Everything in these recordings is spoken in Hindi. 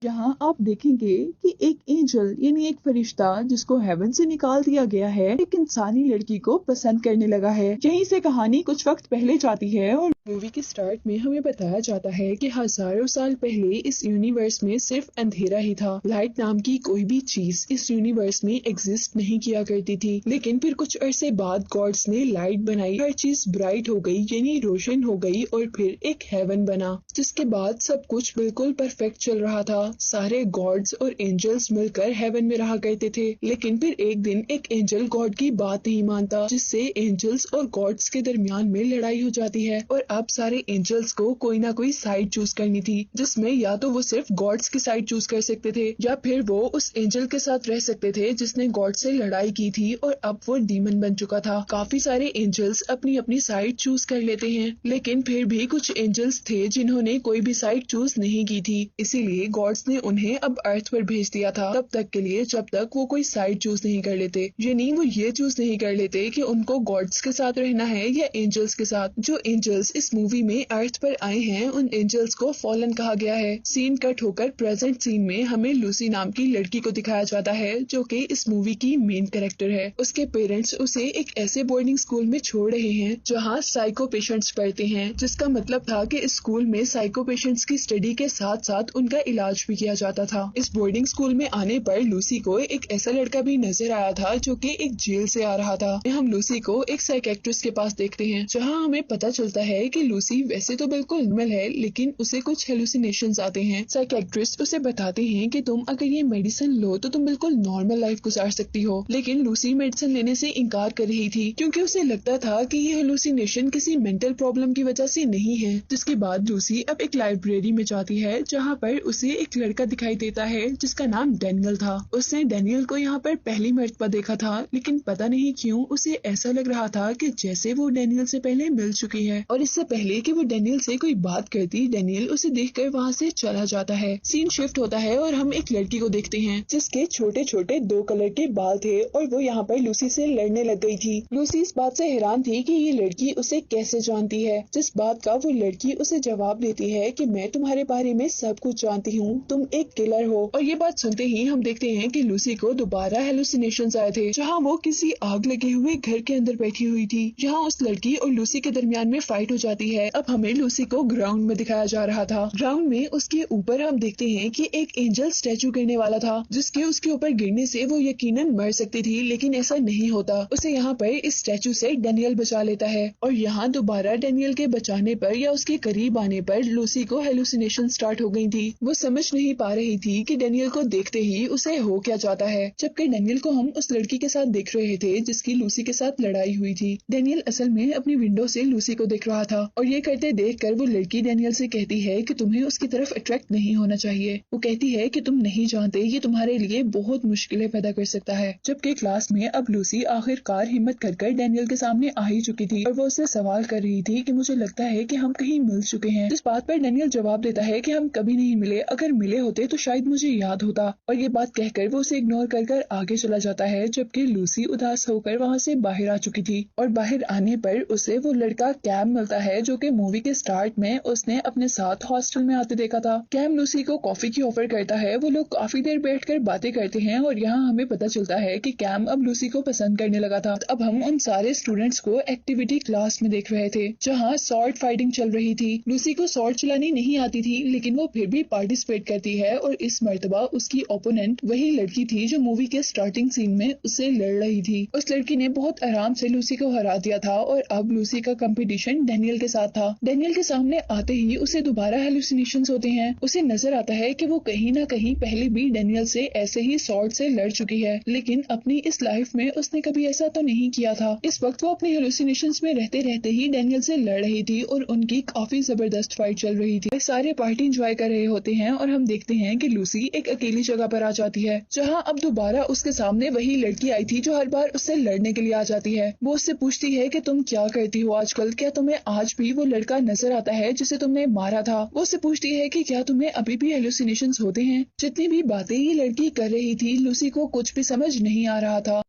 यहाँ आप देखेंगे कि एक एंजल यानी एक फरिश्ता जिसको हेवन से निकाल दिया गया है एक इंसानी लड़की को पसंद करने लगा है। यहीं से कहानी कुछ वक्त पहले जाती है और मूवी के स्टार्ट में हमें बताया जाता है कि हजारों साल पहले इस यूनिवर्स में सिर्फ अंधेरा ही था। लाइट नाम की कोई भी चीज इस यूनिवर्स में एग्जिस्ट नहीं किया करती थी, लेकिन फिर कुछ अरसे बाद गॉड्स ने लाइट बनाई, हर चीज ब्राइट हो गई यानी रोशन हो गई और फिर एक हेवन बना, जिसके बाद सब कुछ बिल्कुल परफेक्ट चल रहा था। सारे गॉड्स और एंजल्स मिलकर हेवन में रहा करते थे, लेकिन फिर एक दिन एक एंजल गॉड की बात नहीं मानता, जिससे एंजल्स और गॉड्स के दरमियान में लड़ाई हो जाती है। और अब सारे एंजल्स को कोई ना कोई साइड चूज करनी थी, जिसमें या तो वो सिर्फ गॉड्स की साइड चूज कर सकते थे या फिर वो उस एंजल के साथ रह सकते थे जिसने गॉड से लड़ाई की थी और अब वो डीमन बन चुका था। काफी सारे एंजल्स अपनी अपनी साइड चूज कर लेते हैं, लेकिन फिर भी कुछ एंजल्स थे जिन्होंने कोई भी साइड चूज नहीं की थी, इसीलिए गॉड्स ने उन्हें अब अर्थ पर भेज दिया था तब तक के लिए जब तक वो कोई साइड चूज नहीं कर लेते, यानी वो ये चूज नहीं कर लेते कि उनको गॉड्स के साथ रहना है या एंजल्स के साथ। जो एंजल्स इस मूवी में अर्थ पर आए हैं उन एंजल्स को फॉलन कहा गया है। सीन कट होकर प्रेजेंट सीन में हमें लूसी नाम की लड़की को दिखाया जाता है जो कि इस मूवी की मेन कैरेक्टर है। उसके पेरेंट्स उसे एक ऐसे बोर्डिंग स्कूल में छोड़ रहे हैं जहाँ साइको पेशेंट्स पढ़ते हैं, जिसका मतलब था कि इस स्कूल में साइको पेशेंट्स की स्टडी के साथ साथ उनका इलाज भी किया जाता था। इस बोर्डिंग स्कूल में आने पर लूसी को एक ऐसा लड़का भी नजर आया था जो कि एक जेल से आ रहा था। हम लूसी को एक साइकेट्रिस्ट के पास देखते हैं जहाँ हमें पता चलता है कि लूसी वैसे तो बिल्कुल नॉर्मल है, लेकिन उसे कुछ हेलुसिनेशंस आते हैं। साइकेट्रिस्ट उसे बताते हैं कि तुम अगर ये मेडिसिन लो तो तुम बिल्कुल नॉर्मल लाइफ गुजार सकती हो, लेकिन लूसी मेडिसिन लेने से इनकार कर रही थी क्योंकि उसे लगता था कि ये हेलुसिनेशन किसी मेंटल प्रॉब्लम की वजह से नहीं है। जिसके बाद लूसी अब एक लाइब्रेरी में जाती है जहाँ पर उसे एक लड़का दिखाई देता है जिसका नाम डैनियल था। उसने डैनियल को यहाँ पर पहली मर्तबा देखा था, लेकिन पता नहीं क्यों उसे ऐसा लग रहा था कि जैसे वो डैनियल से पहले मिल चुकी है, और इससे पहले कि वो डैनियल से कोई बात करती डैनियल उसे देखकर वहाँ से चला जाता है। सीन शिफ्ट होता है और हम एक लड़की को देखते हैं जिसके छोटे छोटे 2 कलर के बाल थे और वो यहाँ पर लूसी से लड़ने लग गई थी। लूसी इस बात से हैरान थी कि ये लड़की उसे कैसे जानती है, जिस बात का वो लड़की उसे जवाब देती है कि मैं तुम्हारे बारे में सब कुछ जानती हूँ, तुम एक किलर हो। और ये बात सुनते ही हम देखते हैं कि लूसी को दोबारा हेलुसिनेशंस आए थे जहाँ वो किसी आग लगे हुए घर के अंदर बैठी हुई थी। यहाँ उस लड़की और लूसी के दरमियान में फाइट हो जाती है। अब हमें लूसी को ग्राउंड में दिखाया जा रहा था। ग्राउंड में उसके ऊपर हम देखते हैं कि एक एंजल स्टैचू गिरने वाला था, जिसके उसके ऊपर गिरने से वो यकीनन मर सकती थी, लेकिन ऐसा नहीं होता। उसे यहाँ पर इस स्टैचू से डैनियल बचा लेता है और यहाँ दोबारा डैनियल के बचाने पर या उसके करीब आने पर लूसी को हेलुसिनेशन स्टार्ट हो गई थी। वो समझ नहीं पा रही थी कि डैनियल को देखते ही उसे हो क्या जाता है, जबकि डैनियल को हम उस लड़की के साथ देख रहे थे जिसकी लूसी के साथ लड़ाई हुई थी। डैनियल असल में अपनी विंडो से लूसी को देख रहा था और ये करते देखकर वो लड़की डैनियल से कहती है कि तुम्हें उसकी तरफ अट्रैक्ट नहीं होना चाहिए। वो कहती है कि तुम नहीं जानते ये तुम्हारे लिए बहुत मुश्किलें पैदा कर सकता है। जबकि क्लास में अब लूसी आखिरकार हिम्मत कर डैनियल के सामने आ ही चुकी थी और वो उससे सवाल कर रही थी कि मुझे लगता है कि हम कहीं मिल चुके हैं। इस बात पर डैनियल जवाब देता है कि हम कभी नहीं मिले, अगर मिले होते तो शायद मुझे याद होता। और ये बात कहकर वो उसे इग्नोर कर आगे चला जाता है, जबकि लूसी उदास होकर वहाँ से बाहर आ चुकी थी। और बाहर आने पर उसे वो लड़का कैम मिलता है जो कि मूवी के स्टार्ट में उसने अपने साथ हॉस्टल में आते देखा था। कैम लूसी को कॉफी की ऑफर करता है। वो लोग काफी देर बैठकर बातें करते हैं और यहाँ हमें पता चलता है कि कैम अब लूसी को पसंद करने लगा था। अब हम उन सारे स्टूडेंट्स को एक्टिविटी क्लास में देख रहे थे जहाँ स्वॉर्ड फाइटिंग चल रही थी। लूसी को स्वॉर्ड चलानी नहीं आती थी, लेकिन वो फिर भी पार्टिसिपेट करती है और इस मर्तबा उसकी ओपोनेंट वही लड़की थी जो मूवी के स्टार्टिंग सीन में उससे लड़ रही थी। उस लड़की ने बहुत आराम से लूसी को हरा दिया था और अब लूसी का कंपटीशन डैनियल के साथ था। डैनियल के सामने आते ही उसे दोबारा हेलुसिनेशंस होते हैं। उसे नजर आता है कि वो कहीं ना कहीं पहले भी डैनियल से ऐसे ही स्वॉर्ड से लड़ चुकी है, लेकिन अपनी इस लाइफ में उसने कभी ऐसा तो नहीं किया था। इस वक्त वो अपने हेलुसिनेशंस में रहते रहते ही डैनियल से लड़ रही थी और उनकी काफी जबरदस्त फाइट चल रही थी। सारे पार्टी एंजॉय कर रहे होते हैं और हम देखते हैं कि लूसी एक अकेली जगह पर आ जाती है जहाँ अब दोबारा उसके सामने वही लड़की आई थी जो हर बार उससे लड़ने के लिए आ जाती है। वो उससे पूछती है कि तुम क्या करती हो आजकल, क्या तुम्हें आज भी वो लड़का नजर आता है जिसे तुमने मारा था। वो उससे पूछती है कि क्या तुम्हें अभी भी हेलुसिनेशंस होते हैं। जितनी भी बातें ये लड़की कर रही थी लूसी को कुछ भी समझ नहीं आ रहा था।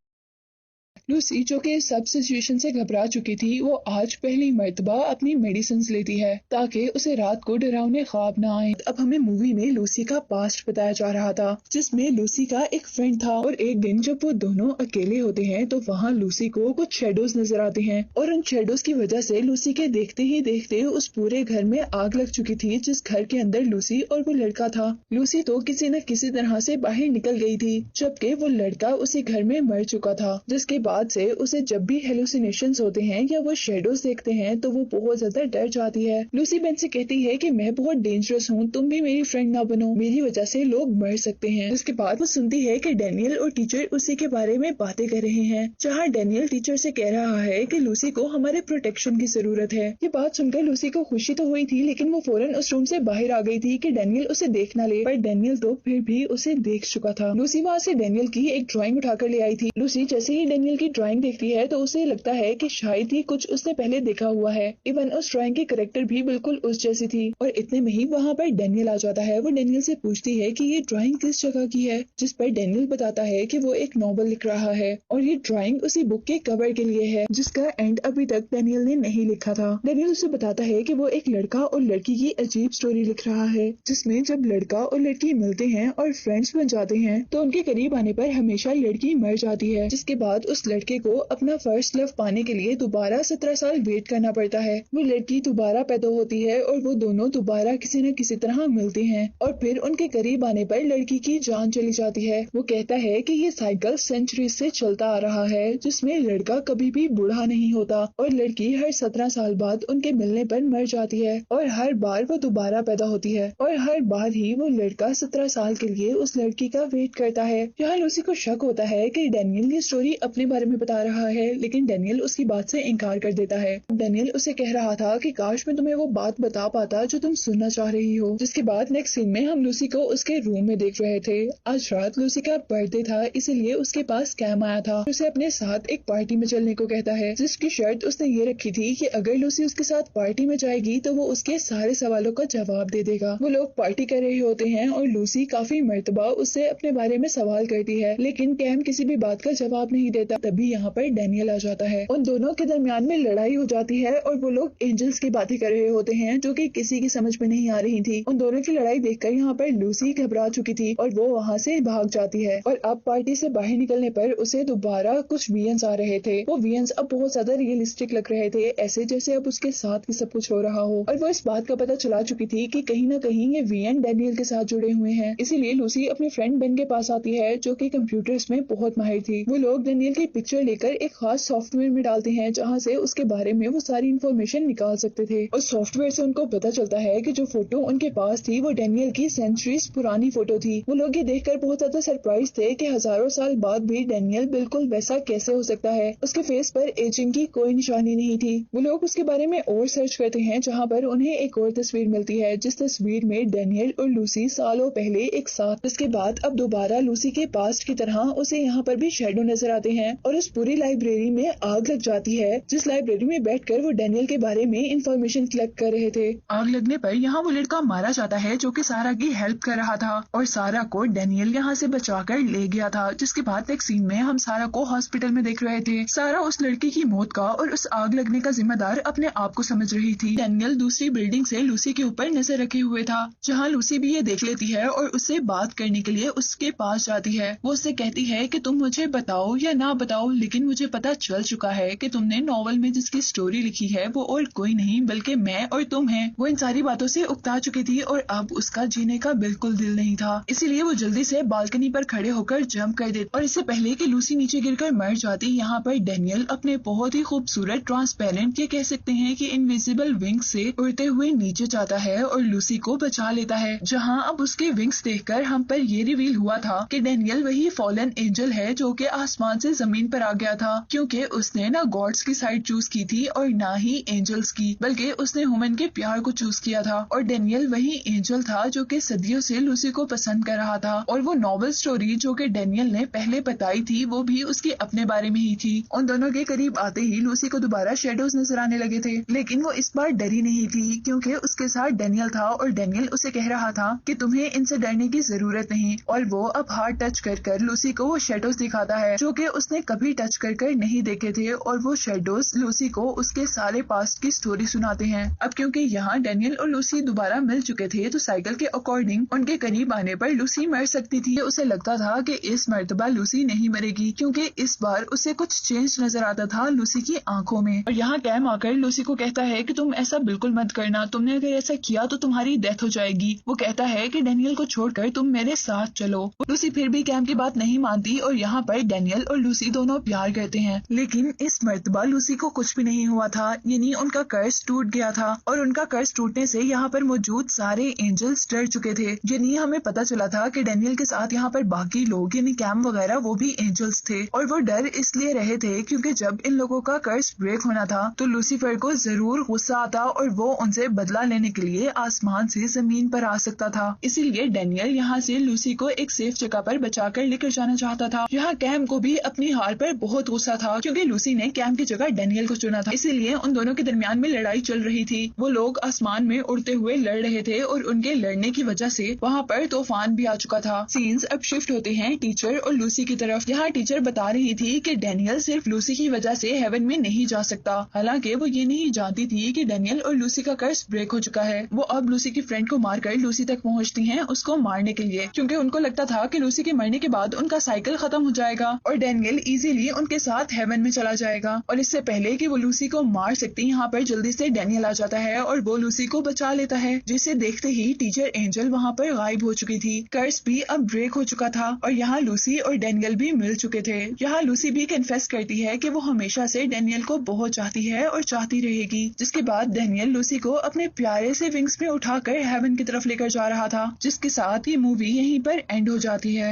लूसी जो कि सब सिचुएशन से घबरा चुकी थी, वो आज पहली मर्तबा अपनी मेडिसिन लेती है ताकि उसे रात को डरावने ख्वाब न आए। अब हमें मूवी में लूसी का पास्ट बताया जा रहा था, जिसमें लूसी का एक फ्रेंड था और एक दिन जब वो दोनों अकेले होते हैं तो वहाँ लूसी को कुछ शेडोज नजर आते हैं और उन शेडोज की वजह से लूसी के देखते ही देखते उस पूरे घर में आग लग चुकी थी, जिस घर के अंदर लूसी और वो लड़का था। लूसी तो किसी न किसी तरह से बाहर निकल गई थी, जबकि वो लड़का उसी घर में मर चुका था, जिसके बाद से उसे जब भी हेलुसिनेशंस होते हैं या वो शेडोज देखते हैं तो वो बहुत ज्यादा डर जाती है। लूसी बेन से कहती है कि मैं बहुत डेंजरस हूँ, तुम भी मेरी फ्रेंड ना बनो, मेरी वजह से लोग मर सकते हैं। उसके बाद वो सुनती है कि डैनियल और टीचर उसी के बारे में बातें कर रहे हैं, जहाँ डैनियल टीचर से कह रहा है कि लूसी को हमारे प्रोटेक्शन की जरूरत है। ये बात सुनकर लूसी को खुशी तो हुई थी, लेकिन वो फौरन उस रूम से बाहर आ गई थी कि डैनियल उसे देख ना ले, पर डैनियल तो फिर भी उसे देख चुका था। लूसी वहाँ से डैनियल की एक ड्राइंग उठाकर ले आई थी। लूसी जैसे ही डैनियल की ड्राइंग देखती है तो उसे लगता है कि शायद ही कुछ उसने पहले देखा हुआ है। इवन उस ड्राइंग की कैरेक्टर भी बिल्कुल उस जैसी थी। और इतने में ही वहाँ पर डैनियल आ जाता है। वो डैनियल से पूछती है कि ये ड्राइंग किस जगह की है, जिस पर डैनियल बताता है कि वो एक नॉवल लिख रहा है और ये ड्राइंग उसी बुक के कवर के लिए है, जिसका एंड अभी तक डैनियल ने नहीं लिखा था। डैनियल उसे बताता है कि वो एक लड़का और लड़की की अजीब स्टोरी लिख रहा है, जिसमें जब लड़का और लड़की मिलते हैं और फ्रेंड्स बन जाते हैं तो उनके करीब आने पर हमेशा लड़की मर जाती है, जिसके बाद उस लड़के को अपना फर्स्ट लव पाने के लिए दोबारा 17 साल वेट करना पड़ता है। वो लड़की दोबारा पैदा होती है और वो दोनों दोबारा किसी न किसी तरह मिलते हैं और फिर उनके करीब आने पर लड़की की जान चली जाती है। वो कहता है कि ये साइकिल सेंचुरी से चलता आ रहा है, जिसमें लड़का कभी भी बूढ़ा नहीं होता और लड़की हर 17 साल बाद उनके मिलने पर मर जाती है और हर बार वो दोबारा पैदा होती है और हर बार ही वो लड़का 17 साल के लिए उस लड़की का वेट करता है। यहाँ लूसी को शक होता है कि डैनियल ये स्टोरी अपने बारे में बता रहा है, लेकिन डैनियल उसकी बात से इनकार कर देता है। डैनियल उसे कह रहा था कि काश मैं तुम्हें वो बात बता पाता जो तुम सुनना चाह रही हो। जिसके बाद नेक्स्ट सीन में हम लूसी को उसके रूम में देख रहे थे। आज रात लूसी का बर्थडे था, इसीलिए उसके पास कैम आया था। उसे अपने साथ एक पार्टी में चलने को कहता है, जिसकी शर्त उसने ये रखी थी कि अगर लूसी उसके साथ पार्टी में जाएगी तो वो उसके सारे सवालों का जवाब दे देगा। वो लोग पार्टी कर रहे होते हैं और लूसी काफी मर्तबा उससे अपने बारे में सवाल करती है, लेकिन कैम किसी भी बात का जवाब नहीं देता। तभी यहाँ पर डैनियल आ जाता है। उन दोनों के दरमियान में लड़ाई हो जाती है और वो लोग एंजल्स की बातें कर रहे होते हैं, जो कि किसी की समझ में नहीं आ रही थी। उन दोनों की लड़ाई देखकर यहाँ पर लूसी घबरा चुकी थी और वो वहाँ से भाग जाती है। और अब पार्टी से बाहर निकलने पर उसे दोबारा कुछ वियंस आ रहे थे। वो वियंस अब बहुत ज्यादा रियलिस्टिक लग रहे थे, ऐसे जैसे अब उसके साथ ही सब कुछ हो रहा हो। और वो इस बात का पता चला चुकी थी कि कहीं न कहीं ये वियन डैनियल के साथ जुड़े हुए हैं। इसीलिए लूसी अपने फ्रेंड बेन के पास आती है, जो कि कंप्यूटर्स में बहुत माहिर थी। वो लोग डैनियल की पिक्चर लेकर एक खास सॉफ्टवेयर में डालते हैं, जहाँ से उसके बारे में वो सारी इन्फॉर्मेशन निकाल सकते थे। और सॉफ्टवेयर से उनको पता चलता है कि जो फोटो उनके पास थी वो डैनियल की सेंचुरीज पुरानी फोटो थी। वो लोग ये देखकर बहुत ज्यादा सरप्राइज थे कि हजारों साल बाद भी डैनियल बिल्कुल वैसा कैसे हो सकता है। उसके फेस पर एजिंग की कोई निशानी नहीं थी। वो लोग उसके बारे में और सर्च करते हैं, जहाँ पर उन्हें एक और तस्वीर मिलती है, जिस तस्वीर में डैनियल और लूसी सालों पहले एक साथ। इसके बाद अब दोबारा लूसी के पास्ट की तरह उसे यहाँ पर भी शेडो नजर आते हैं और उस पूरी लाइब्रेरी में आग लग जाती है, जिस लाइब्रेरी में बैठकर वो डैनियल के बारे में इंफॉर्मेशन कलेक्ट कर रहे थे। आग लगने पर यहाँ वो लड़का मारा जाता है, जो कि सारा की हेल्प कर रहा था और सारा को डैनियल यहाँ से बचाकर ले गया था। जिसके बाद एक सीन में हम सारा को हॉस्पिटल में देख रहे थे। सारा उस लड़की की मौत का और उस आग लगने का जिम्मेदार अपने आप को समझ रही थी। डैनियल दूसरी बिल्डिंग से लूसी के ऊपर नजर रखे हुए था, जहाँ लूसी भी ये देख लेती है और उससे बात करने के लिए उसके पास जाती है। वो उससे कहती है कि तुम मुझे बताओ या ना बताओ, लेकिन मुझे पता चल चुका है कि तुमने नॉवल में जिसकी स्टोरी लिखी है वो और कोई नहीं बल्कि मैं और तुम हैं। वो इन सारी बातों से उकता चुकी थी और अब उसका जीने का बिल्कुल दिल नहीं था, इसीलिए वो जल्दी से बालकनी पर खड़े होकर जंप कर देती। और इससे पहले कि लूसी नीचे गिरकर मर जाती, यहाँ पर डैनियल अपने बहुत ही खूबसूरत ट्रांसपेरेंट ये कह सकते हैं कि इनविजिबल विंग्स से उड़ते हुए नीचे जाता है और लूसी को बचा लेता है। जहाँ अब उसके विंग्स देखकर हम पर ये रिवील हुआ था कि डैनियल वही फॉलन एंजल है जो कि आसमान से जमीन पर आ गया था, क्योंकि उसने ना गॉड्स की साइड चूज की थी और ना ही एंजल्स की, बल्कि उसने ह्यूमन के प्यार को चूज किया था। और डैनियल वही एंजल था जो कि सदियों से लूसी को पसंद कर रहा था। और वो नॉवल स्टोरी जो कि डैनियल ने पहले बताई थी वो भी उसके अपने बारे में ही थी। उन दोनों के करीब आते ही लूसी को दोबारा शेडोज नजर आने लगे थे, लेकिन वो इस बार डरी नहीं थी, क्योंकि उसके साथ डैनियल था और डैनियल उसे कह रहा था कि तुम्हें इनसे डरने की जरूरत नहीं। और वो अब हार्ट टच कर लूसी को वो शेडोज दिखाता है जो कि उसने कभी टच कर नहीं देखे थे और वो शेडोज लूसी को उसके सारे पास्ट की स्टोरी सुनाते हैं। अब क्योंकि यहाँ डेनियल और लूसी दोबारा मिल चुके थे तो साइकिल के अकॉर्डिंग उनके करीब आने पर लूसी मर सकती थी। उसे लगता था कि इस मर्तबा लूसी नहीं मरेगी क्योंकि इस बार उसे कुछ चेंज नजर आता था लूसी की आंखों में। और यहाँ कैम आकर लूसी को कहता है कि तुम ऐसा बिल्कुल मत करना, तुमने अगर ऐसा किया तो तुम्हारी डेथ हो जाएगी। वो कहता है कि डेनियल को छोड़कर तुम मेरे साथ चलो। लूसी फिर भी कैम की बात नहीं मानती और यहाँ पर डेनियल और लूसी दोनों प्यार करते हैं। लेकिन इस मर्तबा लूसी को कुछ भी नहीं हुआ था, यानी उनका कर्ज टूट गया था और उनका कर्ज टूटने से यहाँ पर मौजूद सारे एंजल्स डर चुके थे। यानी हमें पता चला था कि डेनियल के साथ यहाँ पर बाकी लोग यानी कैम वगैरह वो भी एंजल्स थे और वो डर इसलिए रहे थे क्योंकि जब इन लोगों का कर्ज ब्रेक होना था तो लूसीफर को जरूर गुस्सा आता और वो उनसे बदला लेने के लिए आसमान से जमीन पर आ सकता था। इसीलिए डेनियल यहाँ से लूसी को एक सेफ जगह पर बचाकर लेकर जाना चाहता था। यहाँ कैम को भी अपनी हार पर बहुत गुस्सा था क्योंकि लूसी ने कैम की जगह डेनियल को चुना था, इसीलिए उन दोनों के दरमियान में लड़ाई चल रही थी। वो लोग आसमान में उड़ते हुए लड़ रहे थे और उनके लड़ने की वजह से वहाँ पर तूफान भी आ चुका था। सीन्स अब शिफ्ट होते हैं टीचर और लूसी की तरफ। यहाँ टीचर बता रही थी कि डेनियल सिर्फ लूसी की वजह से हेवन में नहीं जा सकता। हालांकि वो ये नहीं जानती थी कि डेनियल और लूसी का कर्ज ब्रेक हो चुका है। वो अब लूसी की फ्रेंड को मारकर लूसी तक पहुँचती हैं उसको मारने के लिए, क्योंकि उनको लगता था कि लूसी के मरने के बाद उनका साइकिल खत्म हो जाएगा और डेनियल इजीली उनके साथ हेवन में चला जाएगा। और इससे पहले कि वो लूसी को मार सकती यहाँ पर जल्दी से डेनियल आ जाता है और वो लूसी को बचा लेता है, जिसे देखते ही टीचर एंजल वहाँ पर गायब हो चुकी थी। कर्ज भी अब ब्रेक हो चुका था और यहाँ लूसी और डेनियल भी मिल चुके थे। यहाँ लूसी भी कन्फेस करती है कि वो हमेशा से डेनियल को बहुत चाहती है और चाहती रहेगी। जिसके बाद डेनियल लूसी को अपने प्यारे से विंग्स में उठाकर हेवन की तरफ लेकर जा रहा था, जिसके साथ ये मूवी यहीं पर एंड हो जाती है।